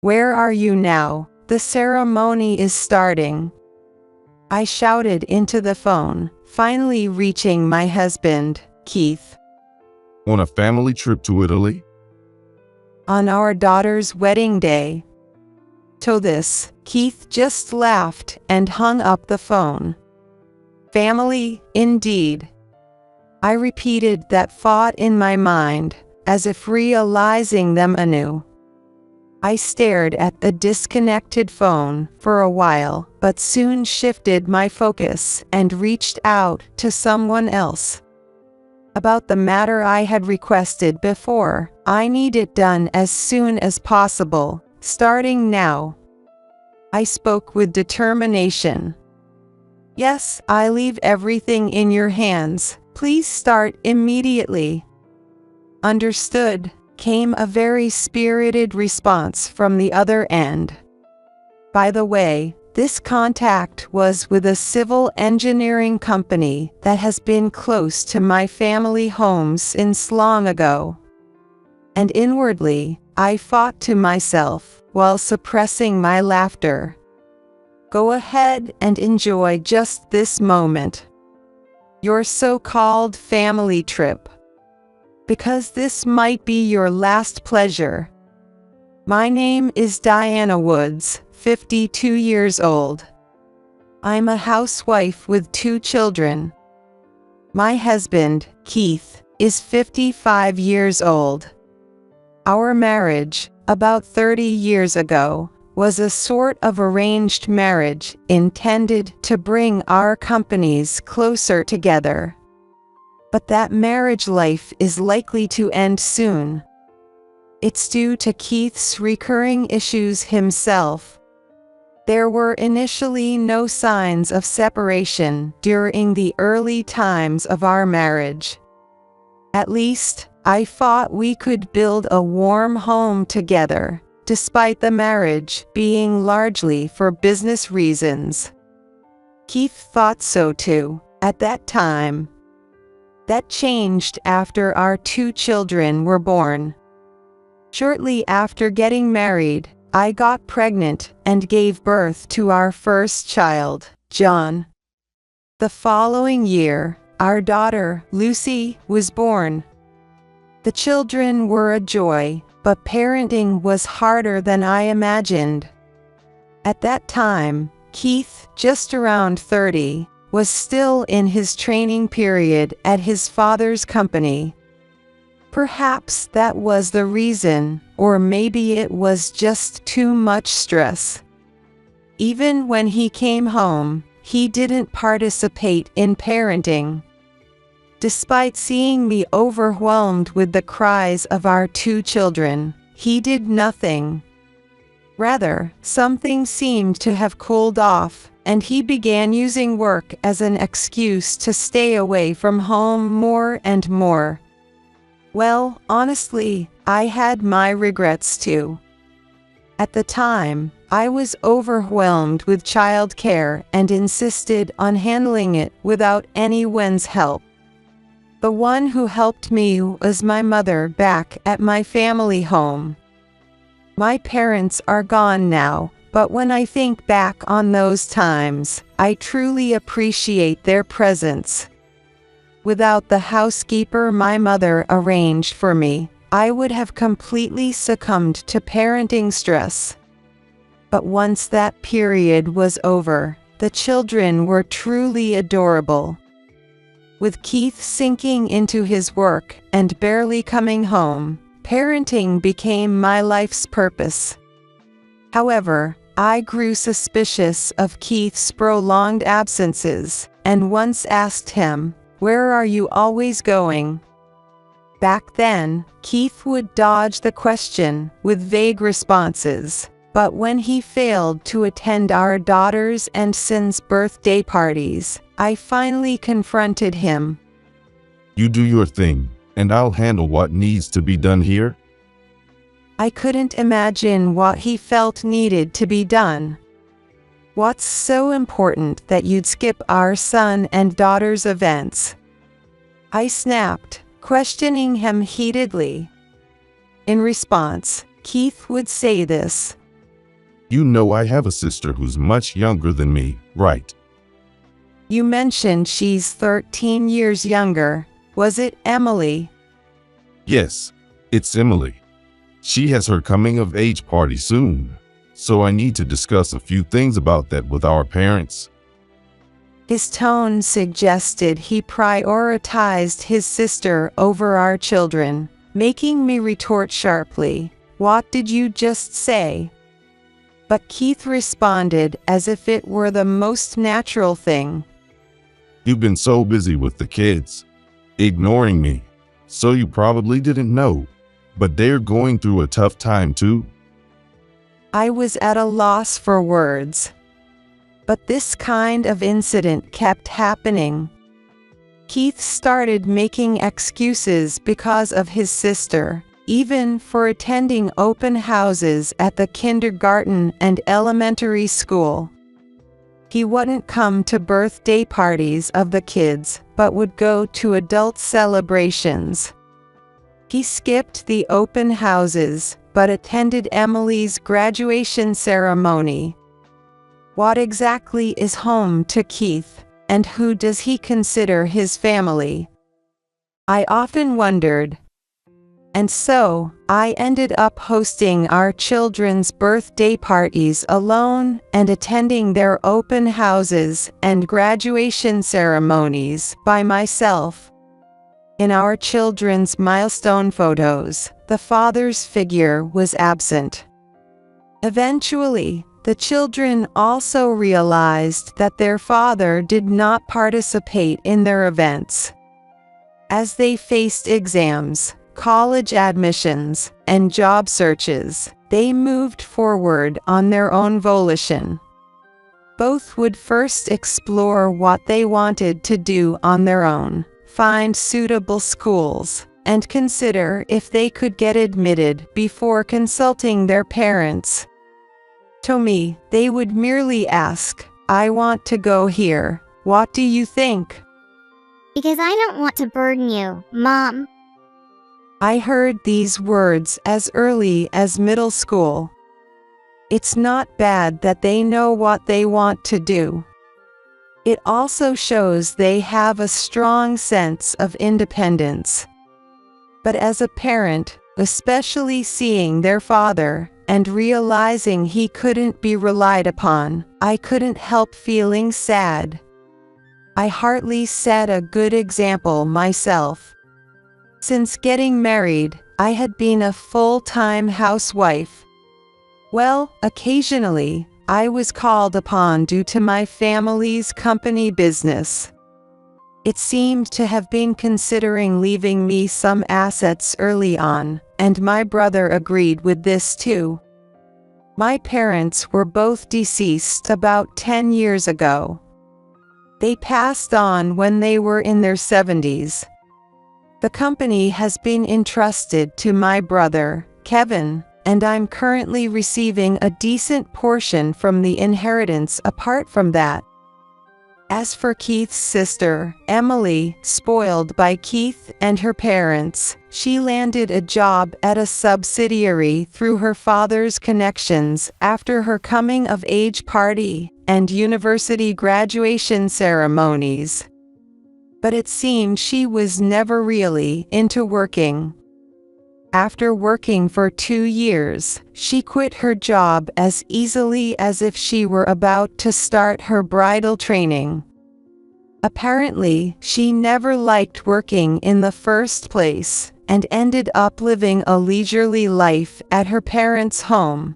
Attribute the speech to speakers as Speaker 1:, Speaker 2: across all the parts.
Speaker 1: Where are you now? The ceremony is starting." I shouted into the phone, finally reaching my husband, Keith.
Speaker 2: On a family trip to Italy?
Speaker 1: On our daughter's wedding day. To this, Keith just laughed and hung up the phone. Family, indeed. I repeated that thought in my mind, as if realizing them anew. I stared at the disconnected phone for a while, but soon shifted my focus and reached out to someone else. About the matter I had requested before, I need it done as soon as possible, starting now. I spoke with determination. "Yes, I leave everything in your hands. Please start immediately." "Understood," came a very spirited response from the other end. By the way, this contact was with a civil engineering company that has been close to my family home since long ago. And inwardly, I thought to myself, while suppressing my laughter, "Go ahead and enjoy just this moment. Your so-called family trip. Because this might be your last pleasure. My name is Diana Woods, 52 years old. I'm a housewife with 2 children. My husband, Keith, is 55 years old. Our marriage, about 30 years ago, was a sort of arranged marriage intended to bring our companies closer together. But that marriage life is likely to end soon. It's due to Keith's recurring issues himself. There were initially no signs of separation during the early times of our marriage. At least, I thought we could build a warm home together, despite the marriage being largely for business reasons. Keith thought so too, at that time. That changed after our 2 children were born. Shortly after getting married, I got pregnant and gave birth to our first child, John. The following year, our daughter, Lucy, was born. The children were a joy, but parenting was harder than I imagined. At that time, Keith, just around 30, was still in his training period at his father's company. Perhaps that was the reason, or maybe it was just too much stress. Even when he came home, he didn't participate in parenting. Despite seeing me overwhelmed with the cries of our 2 children, he did nothing. Rather, something seemed to have cooled off, and he began using work as an excuse to stay away from home more and more. Well, honestly, I had my regrets too. At the time, I was overwhelmed with childcare and insisted on handling it without anyone's help. The one who helped me was my mother back at my family home. My parents are gone now, but when I think back on those times, I truly appreciate their presence. Without the housekeeper my mother arranged for me, I would have completely succumbed to parenting stress. But once that period was over, the children were truly adorable. With Keith sinking into his work and barely coming home, parenting became my life's purpose. However, I grew suspicious of Keith's prolonged absences, and once asked him, "Where are you always going?" Back then, Keith would dodge the question with vague responses, but when he failed to attend our daughter's and son's birthday parties, I finally confronted him.
Speaker 2: "You do your thing, and I'll handle what needs to be done here."
Speaker 1: I couldn't imagine what he felt needed to be done. "What's so important that you'd skip our son and daughter's events?" I snapped, questioning him heatedly. In response, Keith would say this,
Speaker 2: You know I have a sister who's much younger than me, right?
Speaker 1: You mentioned she's 13 years younger. Was it Emily?
Speaker 2: Yes, it's Emily. She has her coming of age party soon, so I need to discuss a few things about that with our parents.
Speaker 1: His tone suggested he prioritized his sister over our children, making me retort sharply, "What did you just say?" But Keith responded as if it were the most natural thing.
Speaker 2: You've been so busy with the kids, ignoring me, so you probably didn't know, but they're going through a tough time too.
Speaker 1: I was at a loss for words. But this kind of incident kept happening. Keith started making excuses because of his sister, even for attending open houses at the kindergarten and elementary school. He wouldn't come to birthday parties of the kids, but would go to adult celebrations. He skipped the open houses, but attended Emily's graduation ceremony. What exactly is home to Keith, and who does he consider his family? I often wondered. And so, I ended up hosting our children's birthday parties alone and attending their open houses and graduation ceremonies by myself. In our children's milestone photos, the father's figure was absent. Eventually, the children also realized that their father did not participate in their events. As they faced exams, college admissions, and job searches, they moved forward on their own volition. Both would first explore what they wanted to do on their own, find suitable schools, and consider if they could get admitted before consulting their parents. To me, they would merely ask, "I want to go here. What do you think?"
Speaker 3: Because I don't want to burden you, Mom.
Speaker 1: I heard these words as early as middle school. It's not bad that they know what they want to do. It also shows they have a strong sense of independence. But as a parent, especially seeing their father and realizing he couldn't be relied upon, I couldn't help feeling sad. I hardly set a good example myself. Since getting married, I had been a full-time housewife. Well, occasionally, I was called upon due to my family's company business. It seemed to have been considering leaving me some assets early on, and my brother agreed with this too. My parents were both deceased about 10 years ago. They passed on when they were in their 70s. The company has been entrusted to my brother, Kevin, and I'm currently receiving a decent portion from the inheritance apart from that. As for Keith's sister, Emily, spoiled by Keith and her parents, she landed a job at a subsidiary through her father's connections after her coming-of-age party and university graduation ceremonies. But it seemed she was never really into working. After working for 2 years, she quit her job as easily as if she were about to start her bridal training. Apparently, she never liked working in the first place, and ended up living a leisurely life at her parents' home.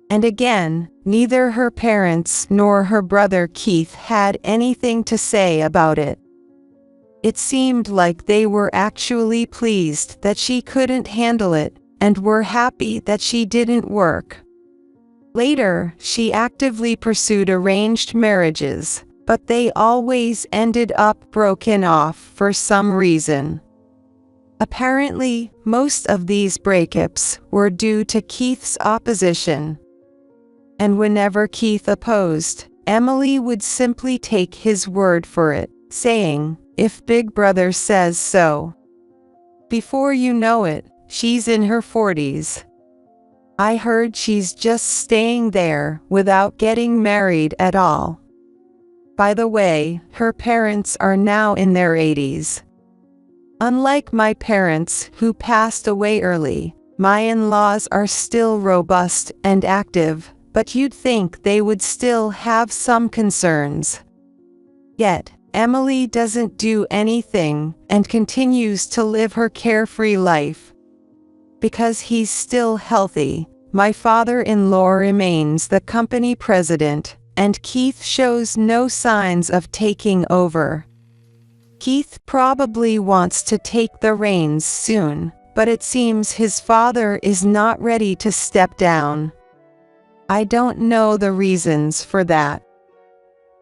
Speaker 1: And again, neither her parents nor her brother Keith had anything to say about it. It seemed like they were actually pleased that she couldn't handle it, and were happy that she didn't work. Later, she actively pursued arranged marriages, but they always ended up broken off for some reason. Apparently, most of these breakups were due to Keith's opposition. And whenever Keith opposed, Emily would simply take his word for it, saying, "If Big Brother says so." Before you know it, she's in her 40s. I heard she's just staying there without getting married at all. By the way, her parents are now in their 80s. Unlike my parents, who passed away early, my in-laws are still robust and active, but you'd think they would still have some concerns. Yet, Emily doesn't do anything and continues to live her carefree life. Because he's still healthy, my father-in-law remains the company president, and Keith shows no signs of taking over. Keith probably wants to take the reins soon, but it seems his father is not ready to step down. I don't know the reasons for that.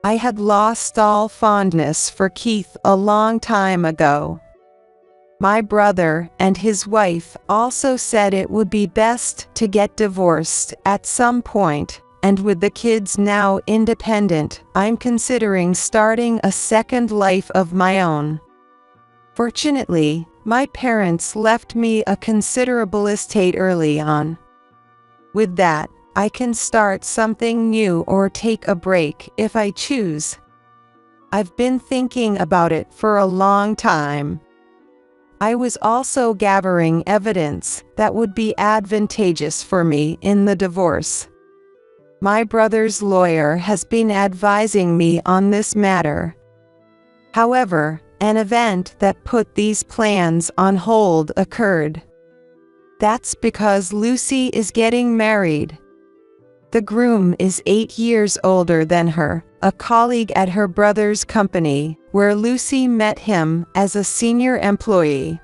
Speaker 1: I had lost all fondness for Keith a long time ago. My brother and his wife also said it would be best to get divorced at some point, and with the kids now independent, I'm considering starting a second life of my own. Fortunately, my parents left me a considerable estate early on. With that, I can start something new or take a break if I choose. I've been thinking about it for a long time. I was also gathering evidence that would be advantageous for me in the divorce. My brother's lawyer has been advising me on this matter. However, an event that put these plans on hold occurred. That's because Lucy is getting married. The groom is 8 years older than her, a colleague at her brother's company, where Lucy met him as a senior employee.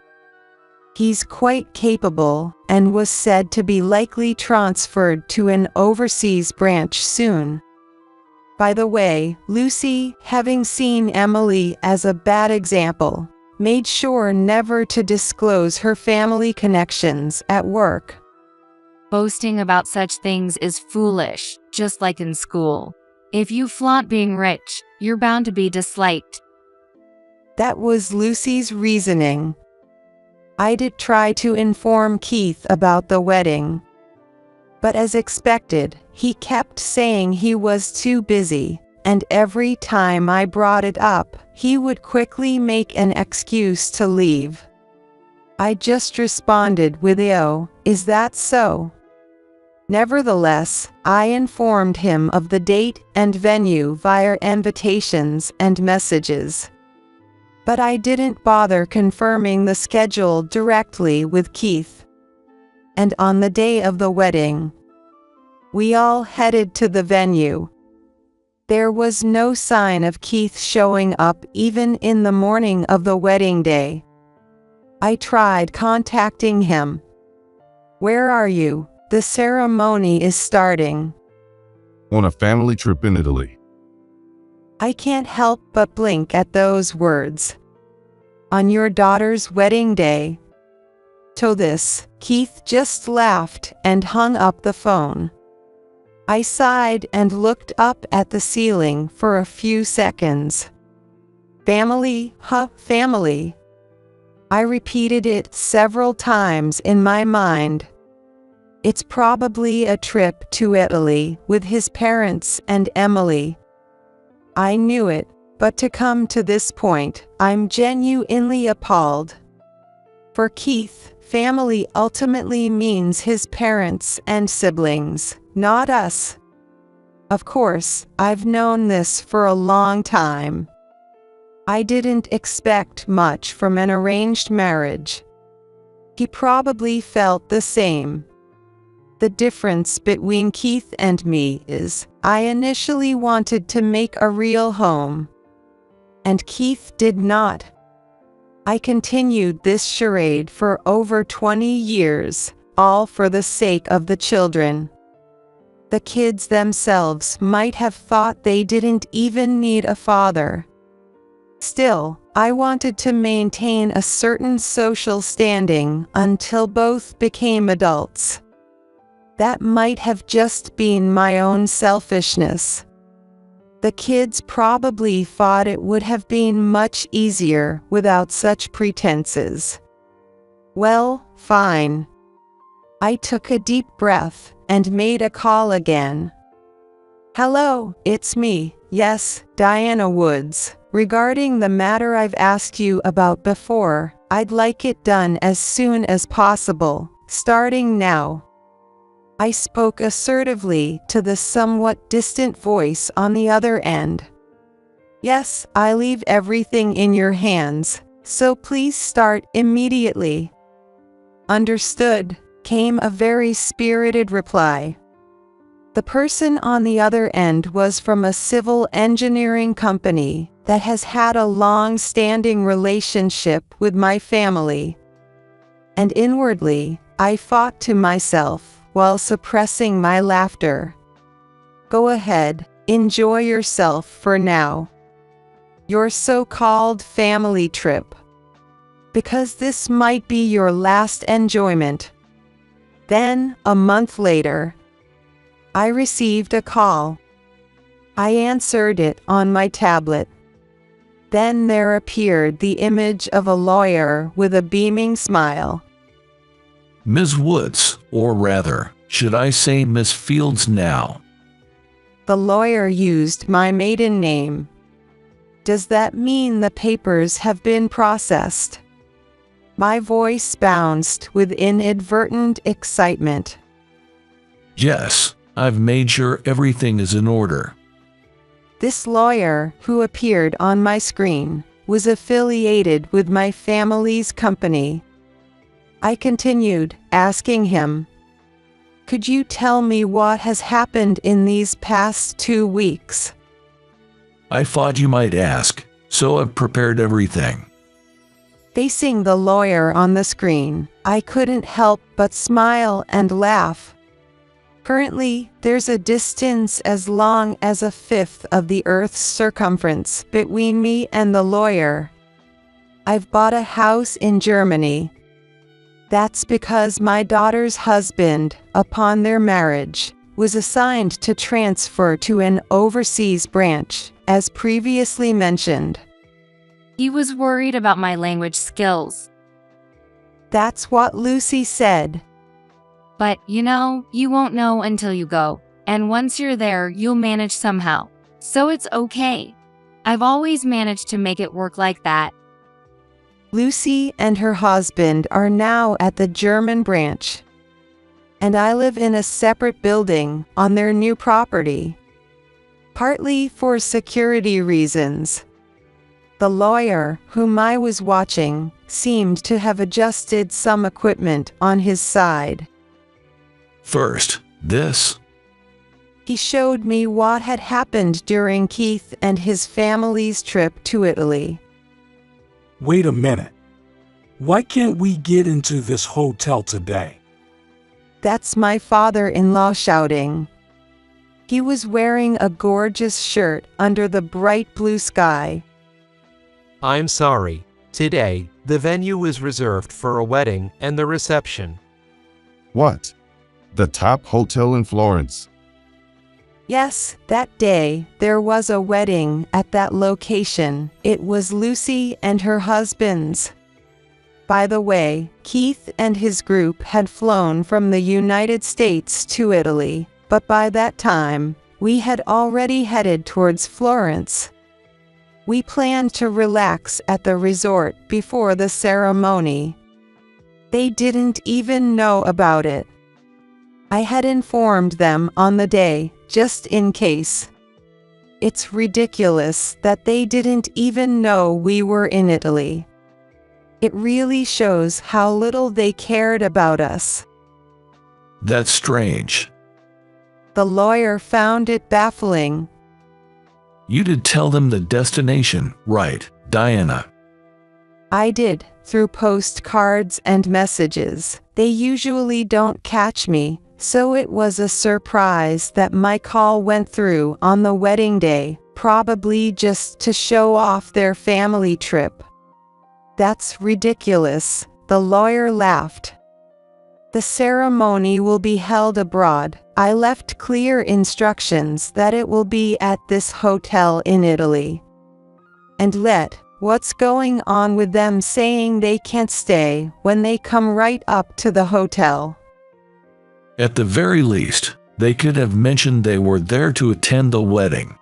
Speaker 1: He's quite capable and was said to be likely transferred to an overseas branch soon. By the way, Lucy, having seen Emily as a bad example, made sure never to disclose her family connections at work.
Speaker 4: Boasting about such things is foolish, just like in school. If you flaunt being rich, you're bound to be disliked.
Speaker 1: That was Lucy's reasoning. I did try to inform Keith about the wedding. But as expected, he kept saying he was too busy, and every time I brought it up, he would quickly make an excuse to leave. I just responded with "Oh, is that so?" Nevertheless, I informed him of the date and venue via invitations and messages. But I didn't bother confirming the schedule directly with Keith. And on the day of the wedding, we all headed to the venue. There was no sign of Keith showing up even in the morning of the wedding day. I tried contacting him. "Where are you? The ceremony is starting."
Speaker 2: On a family trip in Italy.
Speaker 1: I can't help but blink at those words. "On your daughter's wedding day?" To this, Keith just laughed and hung up the phone. I sighed and looked up at the ceiling for a few seconds. "Family, huh, family?" I repeated it several times in my mind. It's probably a trip to Italy with his parents and Emily. I knew it, but to come to this point, I'm genuinely appalled. For Keith, family ultimately means his parents and siblings, not us. Of course, I've known this for a long time. I didn't expect much from an arranged marriage. He probably felt the same. The difference between Keith and me is, I initially wanted to make a real home. And Keith did not. I continued this charade for over 20 years, all for the sake of the children. The kids themselves might have thought they didn't even need a father. Still, I wanted to maintain a certain social standing until both became adults. That might have just been my own selfishness. The kids probably thought it would have been much easier without such pretenses. Well, fine. I took a deep breath and made a call again. Hello, it's me. Yes, Diana Woods. Regarding the matter I've asked you about before, I'd like it done as soon as possible, starting now. I spoke assertively to the somewhat distant voice on the other end. Yes, I leave everything in your hands, so please start immediately. Understood, came a very spirited reply. The person on the other end was from a civil engineering company that has had a long-standing relationship with my family. And inwardly, I thought to myself while suppressing my laughter, go ahead, enjoy yourself for now. Your so-called family trip. Because this might be your last enjoyment. Then, a month later, I received a call. I answered it on my tablet. Then there appeared the image of a lawyer with a beaming smile.
Speaker 5: Ms. Woods, or rather, should I say Miss Fields now?
Speaker 1: The lawyer used my maiden name. Does that mean the papers have been processed? My voice bounced with inadvertent excitement.
Speaker 5: Yes, I've made sure everything is in order.
Speaker 1: This lawyer, who appeared on my screen, was affiliated with my family's company. I continued, asking him, could you tell me what has happened in these past 2 weeks?
Speaker 5: I thought you might ask, so I've prepared everything.
Speaker 1: Facing the lawyer on the screen, I couldn't help but smile and laugh. Currently, there's a distance as long as a fifth of the Earth's circumference between me and the lawyer. I've bought a house in Germany. That's because my daughter's husband, upon their marriage, was assigned to transfer to an overseas branch, as previously mentioned.
Speaker 4: He was worried about my language skills.
Speaker 1: That's what Lucy said.
Speaker 4: But, you won't know until you go. And once you're there, you'll manage somehow. So it's okay. I've always managed to make it work like that.
Speaker 1: Lucy and her husband are now at the German branch. And I live in a separate building on their new property. Partly for security reasons. The lawyer, whom I was watching, seemed to have adjusted some equipment on his side.
Speaker 5: First, this.
Speaker 1: He showed me what had happened during Keith and his family's trip to Italy.
Speaker 6: Wait a minute. Why can't we get into this hotel today?
Speaker 1: That's my father-in-law shouting. He was wearing a gorgeous shirt under the bright blue sky.
Speaker 7: I'm sorry. Today, the venue is reserved for a wedding and the reception.
Speaker 2: What? The top hotel in Florence?
Speaker 1: Yes, that day, there was a wedding at that location. It was Lucy and her husband's. By the way, Keith and his group had flown from the United States to Italy, but by that time, we had already headed towards Florence. We planned to relax at the resort before the ceremony. They didn't even know about it. I had informed them on the day, just in case. It's ridiculous that they didn't even know we were in Italy. It really shows how little they cared about us.
Speaker 5: That's strange.
Speaker 1: The lawyer found it baffling.
Speaker 5: You did tell them the destination, right, Diana?
Speaker 1: I did, through postcards and messages. They usually don't catch me, so it was a surprise that my call went through on the wedding day, probably just to show off their family trip. That's ridiculous, the lawyer laughed. The ceremony will be held abroad. I left clear instructions that it will be at this hotel in Italy. And what's going on with them saying they can't stay when they come right up to the hotel?
Speaker 5: At the very least, they could have mentioned they were there to attend the wedding.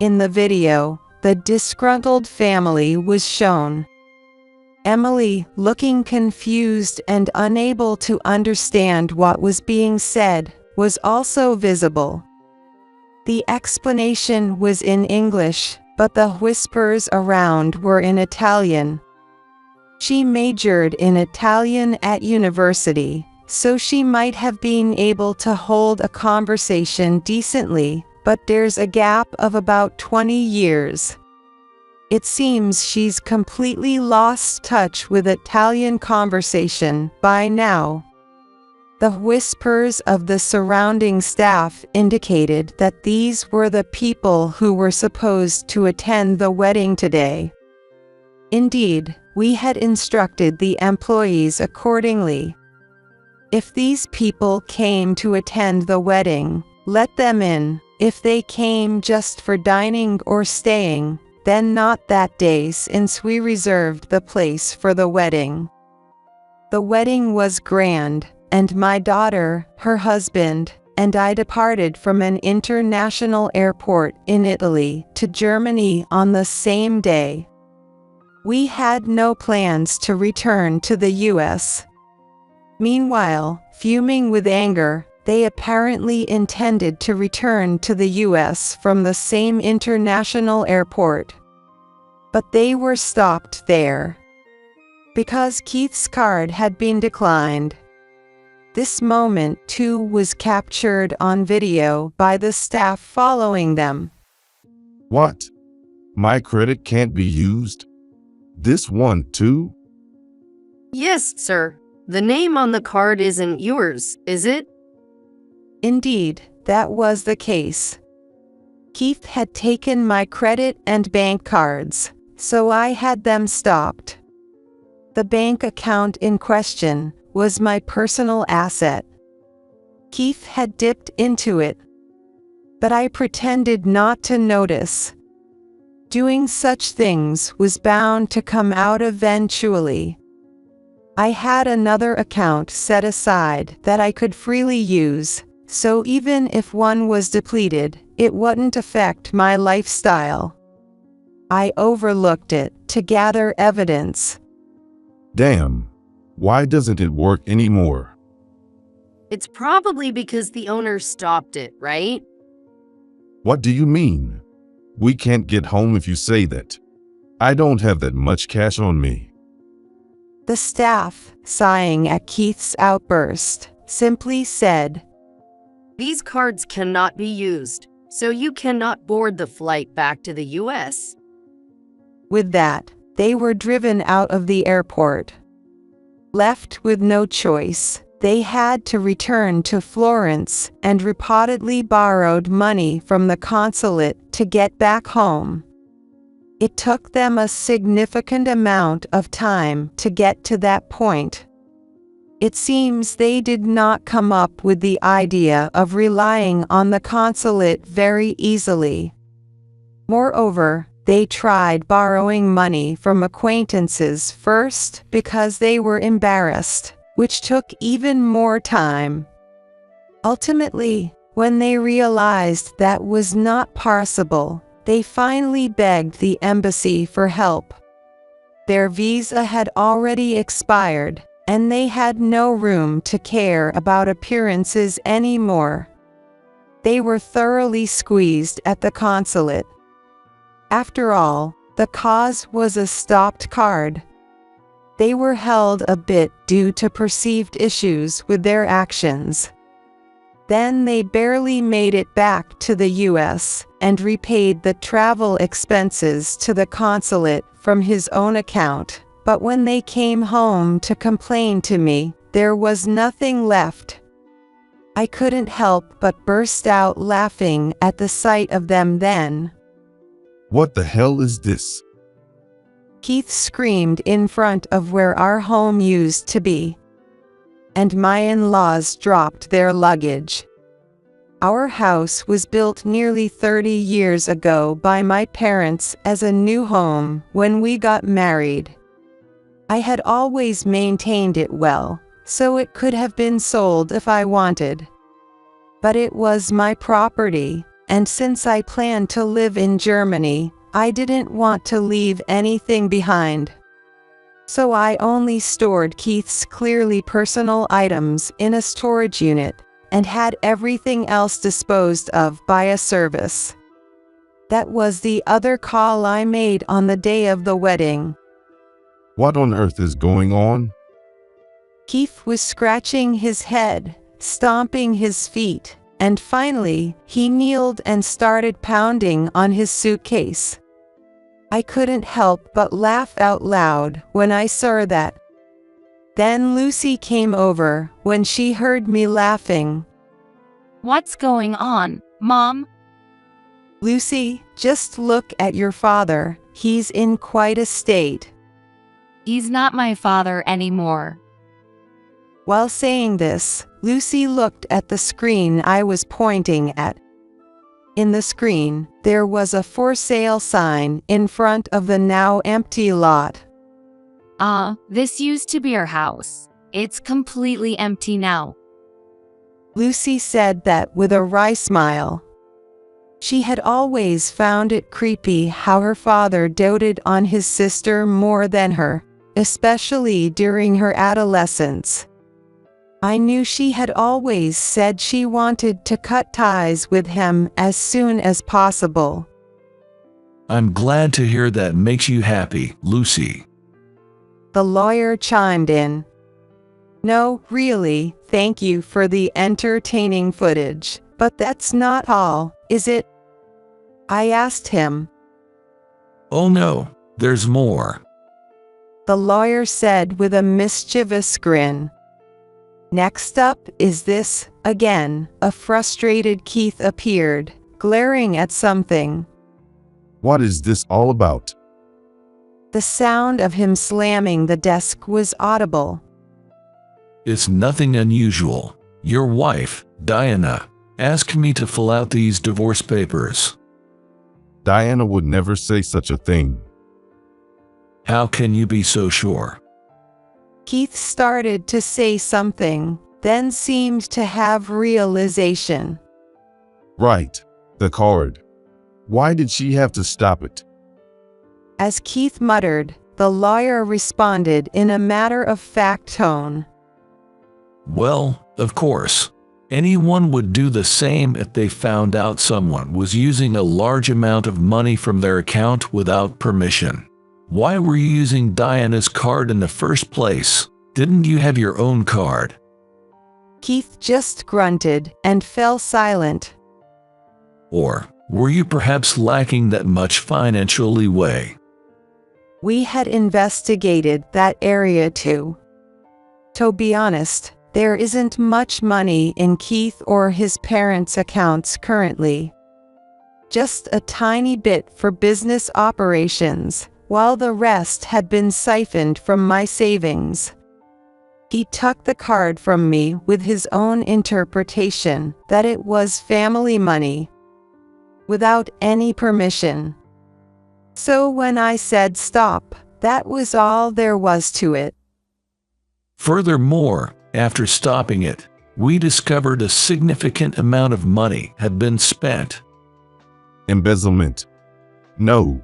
Speaker 1: In the video, the disgruntled family was shown. Emily, looking confused and unable to understand what was being said, was also visible. The explanation was in English, but the whispers around were in Italian. She majored in Italian at university, so she might have been able to hold a conversation decently, but there's a gap of about 20 years. It seems she's completely lost touch with Italian conversation by now. The whispers of the surrounding staff indicated that these were the people who were supposed to attend the wedding today. Indeed, we had instructed the employees accordingly. If these people came to attend the wedding, let them in. If they came just for dining or staying, then not that day, since we reserved the place for the wedding. The wedding was grand, and my daughter, her husband, and I departed from an international airport in Italy to Germany on the same day. We had no plans to return to the US. Meanwhile, fuming with anger, they apparently intended to return to the US from the same international airport. But they were stopped there because Keith's card had been declined. This moment too was captured on video by the staff following them.
Speaker 2: What? My credit can't be used? This one too?
Speaker 8: Yes, sir. The name on the card isn't yours, is it?
Speaker 1: Indeed, that was the case. Keith had taken my credit and bank cards, so I had them stopped. The bank account in question was my personal asset. Keith had dipped into it, but I pretended not to notice. Doing such things was bound to come out eventually. I had another account set aside that I could freely use, so even if one was depleted, it wouldn't affect my lifestyle. I overlooked it to gather evidence.
Speaker 2: Damn. Why doesn't it work anymore?
Speaker 8: It's probably because the owner stopped it, right?
Speaker 2: What do you mean? We can't get home if you say that. I don't have that much cash on me.
Speaker 1: The staff, sighing at Keith's outburst, simply said,
Speaker 8: These cards cannot be used, so you cannot board the flight back to the US.
Speaker 1: With that, they were driven out of the airport. Left with no choice, they had to return to Florence and reportedly borrowed money from the consulate to get back home. It took them a significant amount of time to get to that point. It seems they did not come up with the idea of relying on the consulate very easily. Moreover, they tried borrowing money from acquaintances first because they were embarrassed, which took even more time. Ultimately, when they realized that was not possible, they finally begged the embassy for help. Their visa had already expired, and they had no room to care about appearances anymore. They were thoroughly squeezed at the consulate. After all, the cause was a stopped card. They were held a bit due to perceived issues with their actions. Then they barely made it back to the US and repaid the travel expenses to the consulate from his own account. But when they came home to complain to me, there was nothing left. I couldn't help but burst out laughing at the sight of them then.
Speaker 2: What the hell is this?
Speaker 1: Keith screamed in front of where our home used to be. And my in-laws dropped their luggage. Our house was built nearly 30 years ago by my parents as a new home when we got married. I had always maintained it well, so it could have been sold if I wanted. But it was my property, and since I planned to live in Germany, I didn't want to leave anything behind. So I only stored Keith's clearly personal items in a storage unit and had everything else disposed of by a service. That was the other call I made on the day of the wedding.
Speaker 2: What on earth is going on?
Speaker 1: Keith was scratching his head, stomping his feet, and finally, he kneeled and started pounding on his suitcase. I couldn't help but laugh out loud when I saw that. Then Lucy came over when she heard me laughing.
Speaker 4: What's going on, Mom?
Speaker 1: Lucy, just look at your father. He's in quite a state.
Speaker 4: He's not my father anymore.
Speaker 1: While saying this, Lucy looked at the screen I was pointing at. In the screen, there was a for sale sign in front of the now empty lot.
Speaker 4: This used to be our house. It's completely empty now.
Speaker 1: Lucy said that with a wry smile. She had always found it creepy how her father doted on his sister more than her, especially during her adolescence. I knew she had always said she wanted to cut ties with him as soon as possible.
Speaker 5: I'm glad to hear that makes you happy, Lucy.
Speaker 1: The lawyer chimed in. No, really, thank you for the entertaining footage, but that's not all, is it? I asked him.
Speaker 5: Oh no, there's more.
Speaker 1: The lawyer said with a mischievous grin. Next up is this. Again, a frustrated Keith appeared, glaring at something.
Speaker 2: What is this all about?
Speaker 1: The sound of him slamming the desk was audible.
Speaker 5: It's nothing unusual. Your wife, Diana, asked me to fill out these divorce papers.
Speaker 2: Diana would never say such a thing.
Speaker 5: How can you be so sure?
Speaker 1: Keith started to say something, then seemed to have realization.
Speaker 2: Right, the card. Why did she have to stop it?
Speaker 1: As Keith muttered, the lawyer responded in a matter-of-fact tone.
Speaker 5: Well, of course. Anyone would do the same if they found out someone was using a large amount of money from their account without permission. Why were you using Diana's card in the first place? Didn't you have your own card?
Speaker 1: Keith just grunted and fell silent.
Speaker 5: Or were you perhaps lacking that much financial leeway?
Speaker 1: We had investigated that area too. To be honest, there isn't much money in Keith or his parents' accounts currently. Just a tiny bit for business operations, while the rest had been siphoned from my savings. He took the card from me with his own interpretation that it was family money, without any permission. So when I said stop, that was all there was to it.
Speaker 5: Furthermore, after stopping it, we discovered a significant amount of money had been spent.
Speaker 2: Embezzlement. No.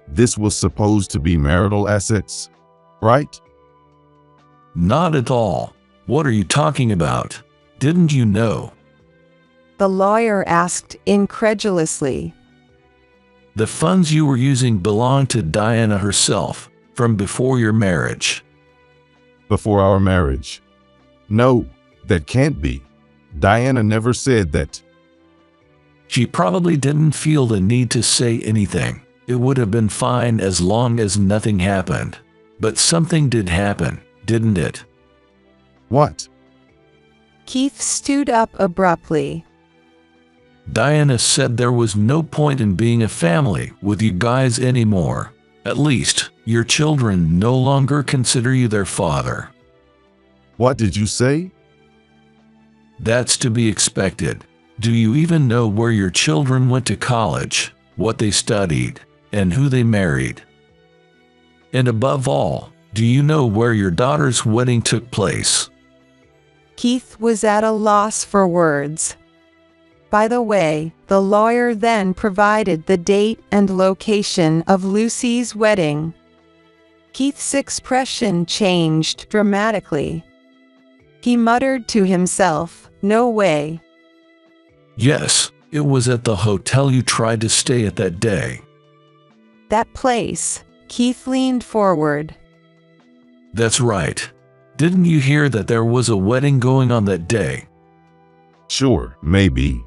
Speaker 2: This was supposed to be marital assets, right?
Speaker 5: Not at all. What are you talking about? Didn't you know?
Speaker 1: The lawyer asked incredulously.
Speaker 5: The funds you were using belonged to Diana herself, from before your marriage.
Speaker 2: Before our marriage. No, that can't be. Diana never said that.
Speaker 5: She probably didn't feel the need to say anything. It would have been fine as long as nothing happened. But something did happen, didn't it?
Speaker 2: What?
Speaker 1: Keith stood up abruptly.
Speaker 5: Diana said there was no point in being a family with you guys anymore. At least, your children no longer consider you their father.
Speaker 2: What did you say?
Speaker 5: That's to be expected. Do you even know where your children went to college, what they studied, and who they married? And above all, do you know where your daughter's wedding took place?
Speaker 1: Keith was at a loss for words. By the way, the lawyer then provided the date and location of Lucy's wedding. Keith's expression changed dramatically. He muttered to himself, "No way."
Speaker 5: Yes, it was at the hotel you tried to stay at that day.
Speaker 1: That place. Keith leaned forward.
Speaker 5: That's right. Didn't you hear that there was a wedding going on that day?
Speaker 2: Sure, maybe.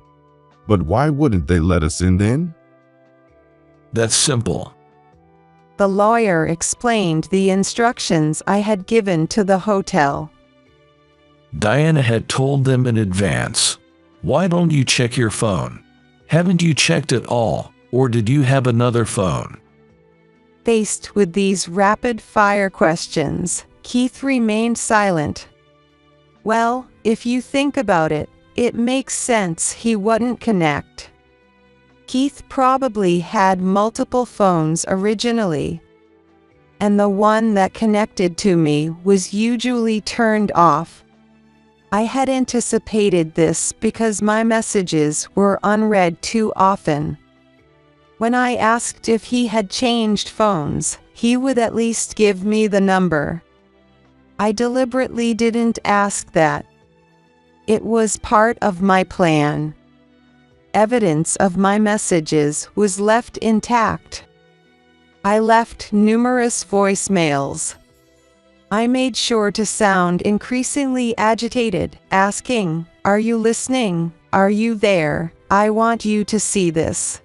Speaker 2: But why wouldn't they let us in then?
Speaker 5: That's simple.
Speaker 1: The lawyer explained the instructions I had given to the hotel.
Speaker 5: Diana had told them in advance. Why don't you check your phone? Haven't you checked at all, or did you have another phone?
Speaker 1: Faced with these rapid-fire questions, Keith remained silent. Well, if you think about it, it makes sense he wouldn't connect. Keith probably had multiple phones originally, and the one that connected to me was usually turned off. I had anticipated this because my messages were unread too often. When I asked if he had changed phones, he would at least give me the number. I deliberately didn't ask that. It was part of my plan. Evidence of my messages was left intact. I left numerous voicemails. I made sure to sound increasingly agitated, asking, "Are you listening? Are you there? I want you to see this."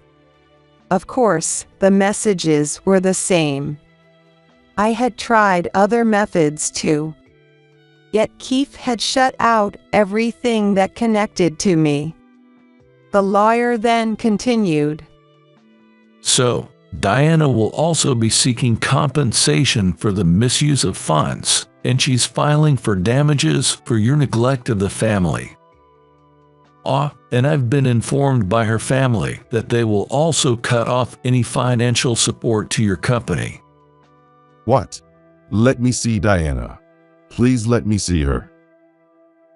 Speaker 1: Of course, the messages were the same. I had tried other methods too. Yet Keith had shut out everything that connected to me. The lawyer then continued.
Speaker 5: So, Diana will also be seeking compensation for the misuse of funds, and she's filing for damages for your neglect of the family. And I've been informed by her family that they will also cut off any financial support to your company.
Speaker 2: What? Let me see Diana. Please let me see her.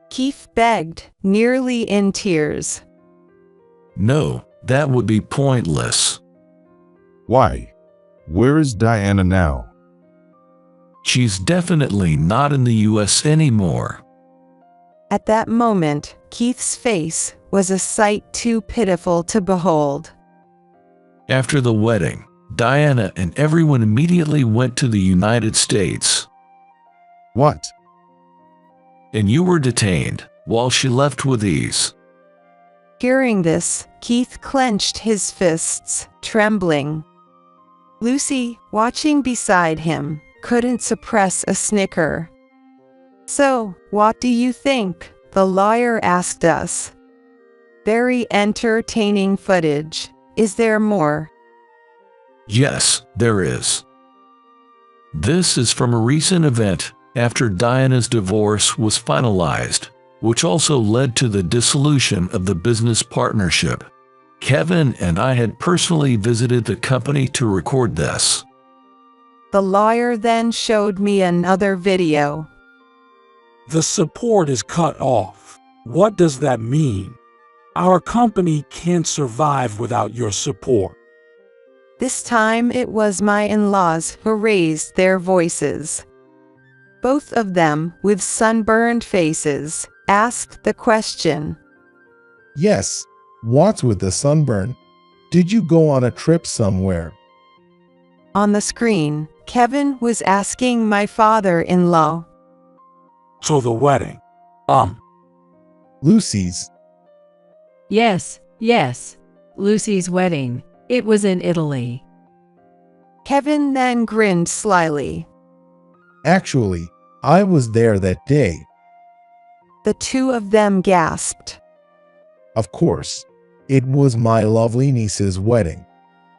Speaker 1: Keith begged, nearly in tears.
Speaker 5: No, that would be pointless.
Speaker 2: Why? Where is Diana now?
Speaker 5: She's definitely not in the US anymore.
Speaker 1: At that moment, Keith's face was a sight too pitiful to behold.
Speaker 5: After the wedding, Diana and everyone immediately went to the United States.
Speaker 2: What?
Speaker 5: And you were detained while she left with ease.
Speaker 1: Hearing this, Keith clenched his fists, trembling. Lucy, watching beside him, couldn't suppress a snicker. "So, what do you think?" the lawyer asked us. Very entertaining footage. Is there more?
Speaker 5: Yes, there is. This is from a recent event after Diana's divorce was finalized, which also led to the dissolution of the business partnership. Kevin and I had personally visited the company to record this.
Speaker 1: The lawyer then showed me another video.
Speaker 6: The support is cut off. What does that mean? Our company can't survive without your support.
Speaker 1: This time it was my in-laws who raised their voices. Both of them, with sunburned faces, asked the question.
Speaker 9: Yes, what's with the sunburn? Did you go on a trip somewhere?
Speaker 1: On the screen, Kevin was asking my father-in-law.
Speaker 6: So the wedding.
Speaker 9: Lucy's.
Speaker 10: Yes, Lucy's wedding. It was in Italy.
Speaker 1: Kevin then grinned slyly.
Speaker 9: Actually, I was there that day.
Speaker 1: The two of them gasped.
Speaker 9: Of course, it was my lovely niece's wedding.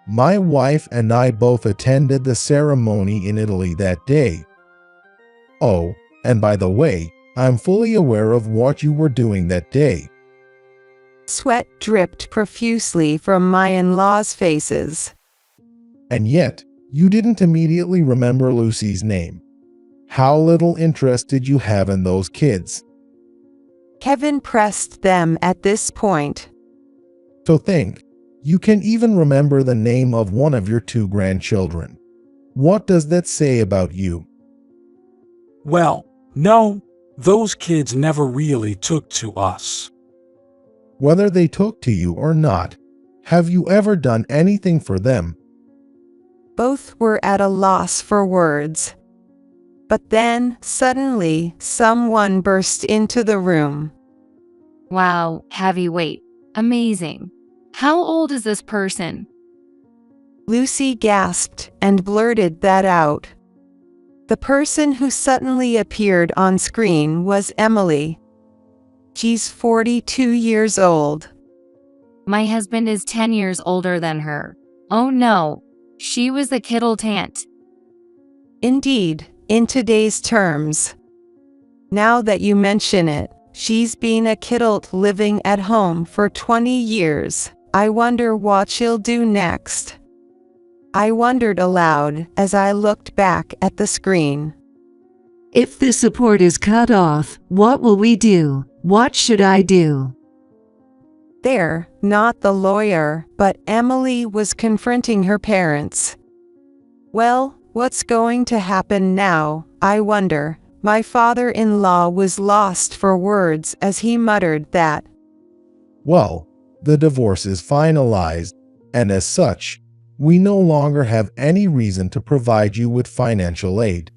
Speaker 9: My wife and I both attended the ceremony in Italy that day. Oh, and by the way, I'm fully aware of what you were doing that day.
Speaker 1: Sweat dripped profusely from my in-laws' faces.
Speaker 9: And yet, you didn't immediately remember Lucy's name. How little interest did you have in those kids?
Speaker 1: Kevin pressed them at this point.
Speaker 9: So think, you can even remember the name of one of your two grandchildren. What does that say about you?
Speaker 6: Well, no, those kids never really took to us.
Speaker 9: Whether they took to you or not, have you ever done anything for them?
Speaker 1: Both were at a loss for words. But then, suddenly, someone burst into the room.
Speaker 4: Wow, heavyweight. Amazing. How old is this person?
Speaker 1: Lucy gasped and blurted that out. The person who suddenly appeared on screen was Emily. She's 42 years old.
Speaker 4: My husband is 10 years older than her. Oh no, she was a kittle-tant.
Speaker 1: Indeed, in today's terms. Now that you mention it, she's been a kidult living at home for 20 years. I wonder what she'll do next. I wondered aloud as I looked back at the screen.
Speaker 10: If the support is cut off, what will we do? What should I do?
Speaker 1: There, not the lawyer, but Emily was confronting her parents. Well, what's going to happen now, I wonder? My father-in-law was lost for words as he muttered that.
Speaker 9: Well, the divorce is finalized, and as such, we no longer have any reason to provide you with financial aid.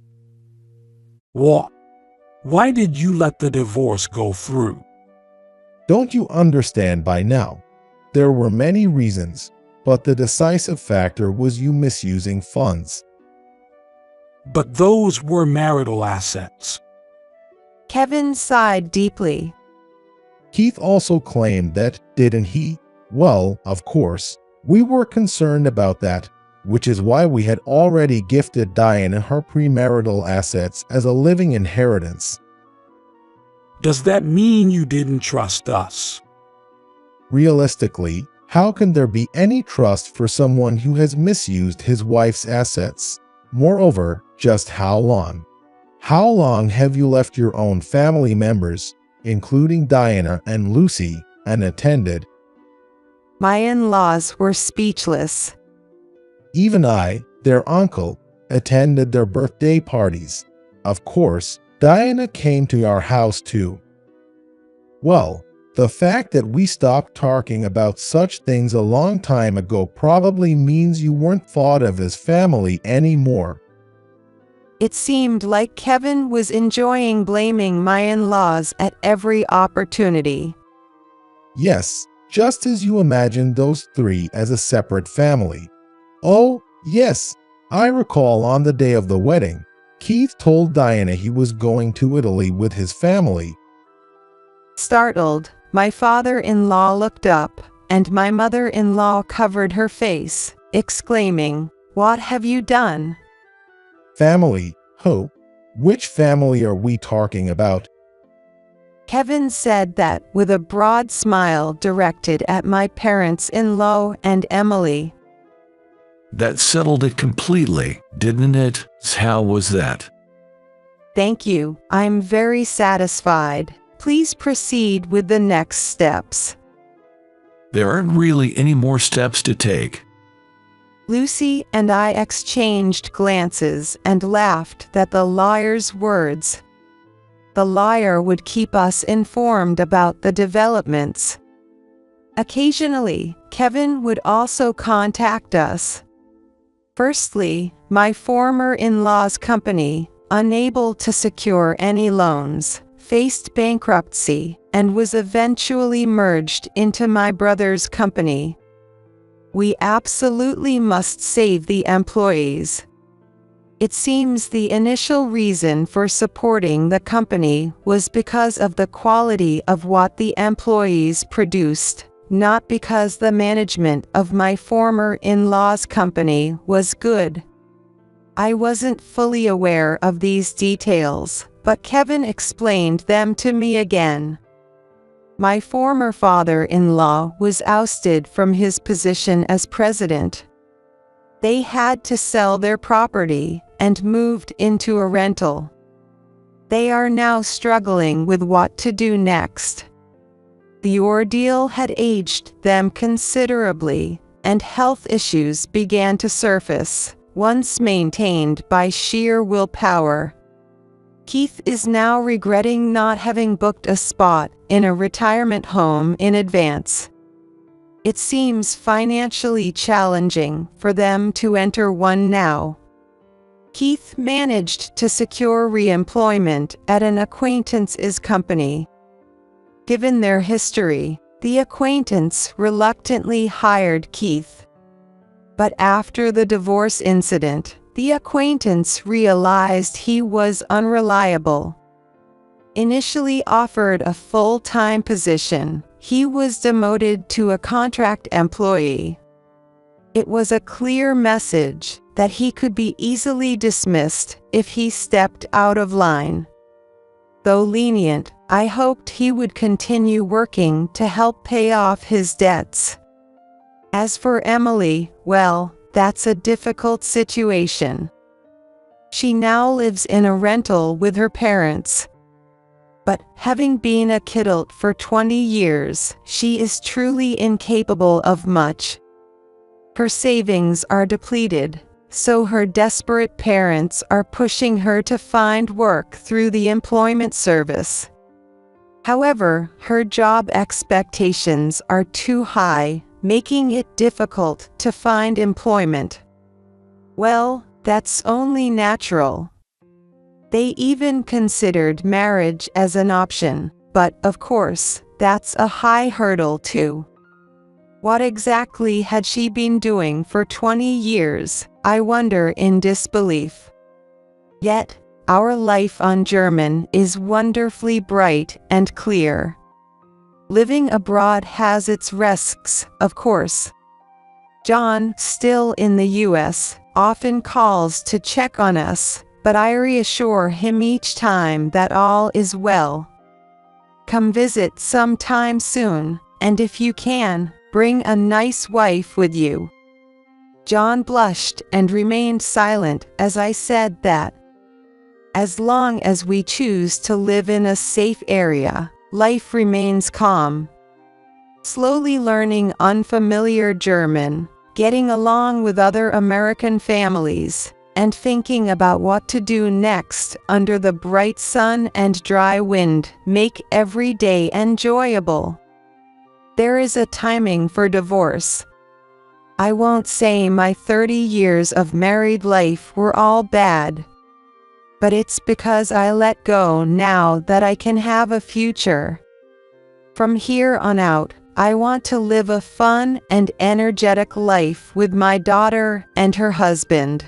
Speaker 6: What? Why did you let the divorce go through?
Speaker 9: Don't you understand by now? There were many reasons, but the decisive factor was you misusing funds.
Speaker 6: But those were marital assets.
Speaker 1: Kevin sighed deeply.
Speaker 9: Keith also claimed that, didn't he? Well, of course, we were concerned about that, which is why we had already gifted Diana her premarital assets as a living inheritance.
Speaker 6: Does that mean you didn't trust us?
Speaker 9: Realistically, how can there be any trust for someone who has misused his wife's assets? Moreover, just how long? How long have you left your own family members, including Diana and Lucy, unattended?
Speaker 1: My in-laws were speechless.
Speaker 9: Even I, their uncle, attended their birthday parties. Of course, Diana came to our house too. Well, the fact that we stopped talking about such things a long time ago probably means you weren't thought of as family anymore.
Speaker 1: It seemed like Kevin was enjoying blaming my in-laws at every opportunity.
Speaker 9: Yes, just as you imagined those three as a separate family. Oh, yes, I recall on the day of the wedding, Keith told Diana he was going to Italy with his family.
Speaker 1: Startled, my father-in-law looked up, and my mother-in-law covered her face, exclaiming, "What have you done?"
Speaker 9: Family? Who? Which family are we talking about?
Speaker 1: Kevin said that with a broad smile directed at my parents-in-law and Emily.
Speaker 5: That settled it completely, didn't it? How was that?
Speaker 1: Thank you. I'm very satisfied. Please proceed with the next steps.
Speaker 5: There aren't really any more steps to take.
Speaker 1: Lucy and I exchanged glances and laughed at the lawyer's words. The lawyer would keep us informed about the developments. Occasionally, Kevin would also contact us. Firstly, my former in-law's company, unable to secure any loans, faced bankruptcy and was eventually merged into my brother's company. We absolutely must save the employees. It seems the initial reason for supporting the company was because of the quality of what the employees produced, not because the management of my former in-law's company was good. I wasn't fully aware of these details, but Kevin explained them to me again. My former father-in-law was ousted from his position as president. They had to sell their property and moved into a rental. They are now struggling with what to do next. The ordeal had aged them considerably, and health issues began to surface, once maintained by sheer willpower. Keith is now regretting not having booked a spot in a retirement home in advance. It seems financially challenging for them to enter one now. Keith managed to secure re-employment at an acquaintance's company. Given their history, the acquaintance reluctantly hired Keith. But after the divorce incident, the acquaintance realized he was unreliable. Initially offered a full-time position, he was demoted to a contract employee. It was a clear message that he could be easily dismissed if he stepped out of line. Though lenient, I hoped he would continue working to help pay off his debts. As for Emily, well, that's a difficult situation. She now lives in a rental with her parents. But having been a kidult for 20 years, she is truly incapable of much. Her savings are depleted, so her desperate parents are pushing her to find work through the employment service. However, her job expectations are too high, making it difficult to find employment. Well, that's only natural. They even considered marriage as an option, but of course, that's a high hurdle too. What exactly had she been doing for 20 years, I wonder in disbelief. Yet, our life on German is wonderfully bright and clear. Living abroad has its risks, of course. John, still in the US, often calls to check on us, but I reassure him each time that all is well. Come visit sometime soon, and if you can, bring a nice wife with you. John blushed and remained silent as I said that. As long as we choose to live in a safe area, life remains calm. Slowly learning unfamiliar German, getting along with other American families, and thinking about what to do next under the bright sun and dry wind make every day enjoyable. There is a timing for divorce. I won't say my 30 years of married life were all bad. But it's because I let go now that I can have a future. From here on out, I want to live a fun and energetic life with my daughter and her husband.